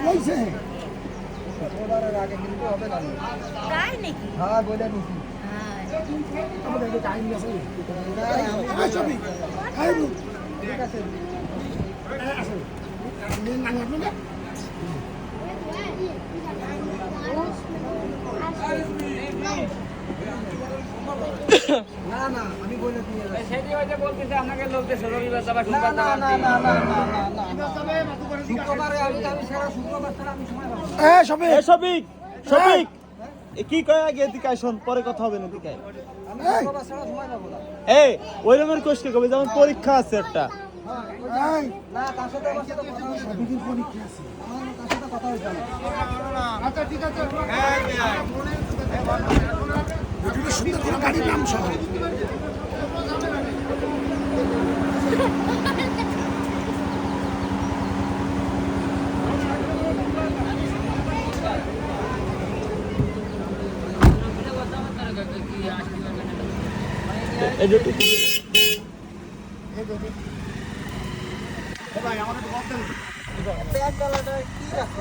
হইছে ওনার আগে কিন্তু হবে না তাই নাকি? হ্যাঁ বলে নিছি আমাদের এই টাইম আছে এই ছবি খাইবো ঠিক আছে আছে নি নাঙ্গা না না না আমি বলে দিয়ে যাচ্ছি। সেটি হয়তো বলতেছে আপনাকে লোক দেশে রবিবার যাবা না সোমবার না যাবা না না না না না শুক্রবারে আমি সারা শুক্রবার ছাড়া আমি সময় পাবো না। এই ছবি এ শফিক শফিক এ কি কয় আগে এদিকে আসুন পরে কথা হবে না এদিকে আয়। আমি শুক্রবার ছাড়া সময় পাবো না এই ওই রকমের কোশকে কবে যেমন পরীক্ষা আছে একটা এই না তার সাথে আমার সাথে কথা হইছে বিদিন পরীক্ষা আছে আমার তার সাথে কথা হইছে না আচ্ছা ঠিক আছে এটা সুন্দর করে গাড়ির নাম সহ এই দুটো ভাই আমাদের তো বলতেন ব্যাগ ডালাটা কি রাখছো